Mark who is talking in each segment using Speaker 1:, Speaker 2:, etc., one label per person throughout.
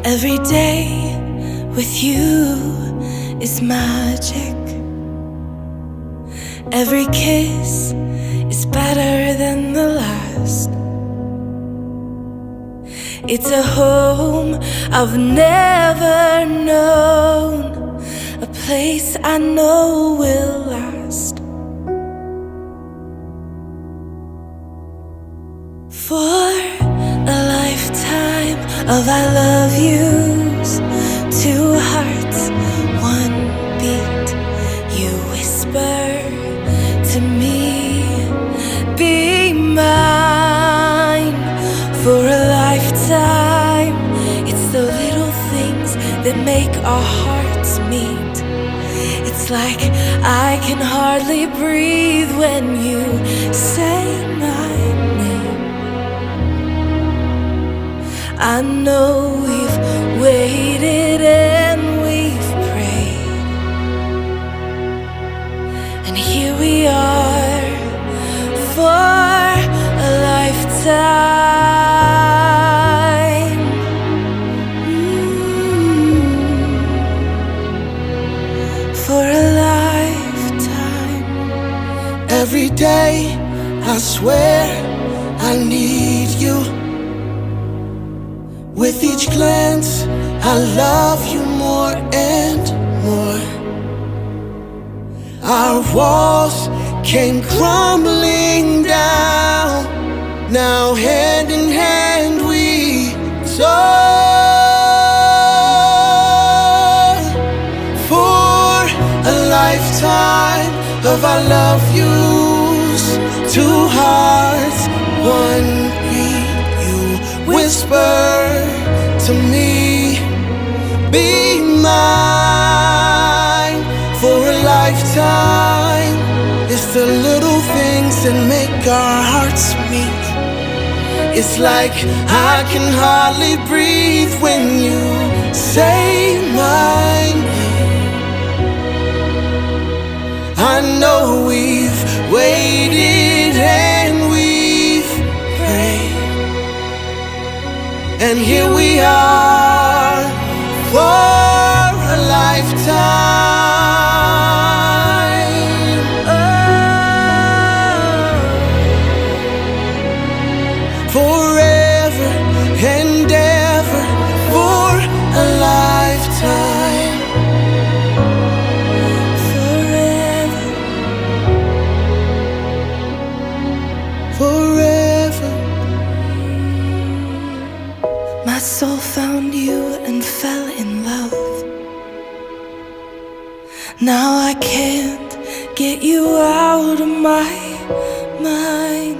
Speaker 1: Every day with you is magic. Every kiss is better than the last. It's a home I've never known, a place I know will last. For a lifetime of I love yous, two hearts, one beat. You whisper to me, be mine. For a lifetime, it's the little things that make our hearts meet. It's like I can hardly breathe when you say my name. I know we've waited and we've prayed, and here we are for a lifetime. For a lifetime.
Speaker 2: Every day I swear I need you. With each glance, I love you more and more. Our walls came crumbling down. Now hand in hand we soar. For a lifetime of I love yous, two hearts, one beat. You whisper to me, be mine. For a lifetime, it's the little things that make our hearts meet. It's like I can hardly breathe when you say my name. I know we've waited and we've prayed, and here we are for a lifetime. Oh, forever and ever for a lifetime.
Speaker 1: Forever.
Speaker 2: Forever.
Speaker 1: My soul found you and fell in love. Now I can't get you out of my mind.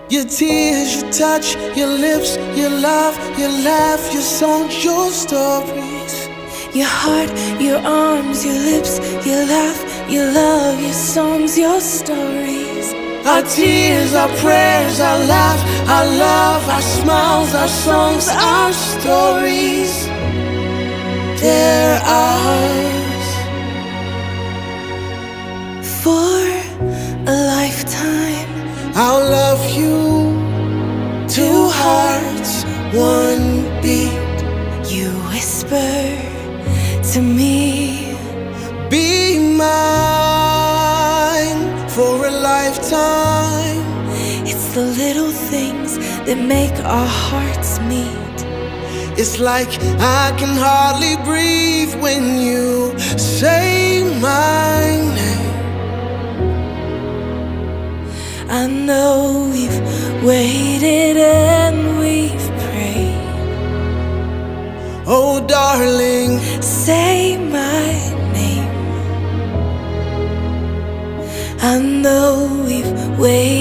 Speaker 2: Your tears, your touch, your lips, your love, your laugh, your songs, your stories.
Speaker 1: Your heart, your arms, your lips, your laugh, your love, your songs, your stories.
Speaker 2: Our tears, our prayers, our laugh, our love, our smiles, our songs, our stories. They're ours.
Speaker 1: For a lifetime,
Speaker 2: I'll love you. Two hearts, one beat.
Speaker 1: you whisper to me,
Speaker 2: Be mine for a lifetime.
Speaker 1: it's the little things that make our hearts meet.
Speaker 2: It's like I can hardly breathe when you say my name.
Speaker 1: I know we've waited and we've prayed.
Speaker 2: Oh, darling,
Speaker 1: Say my name. I know we've waited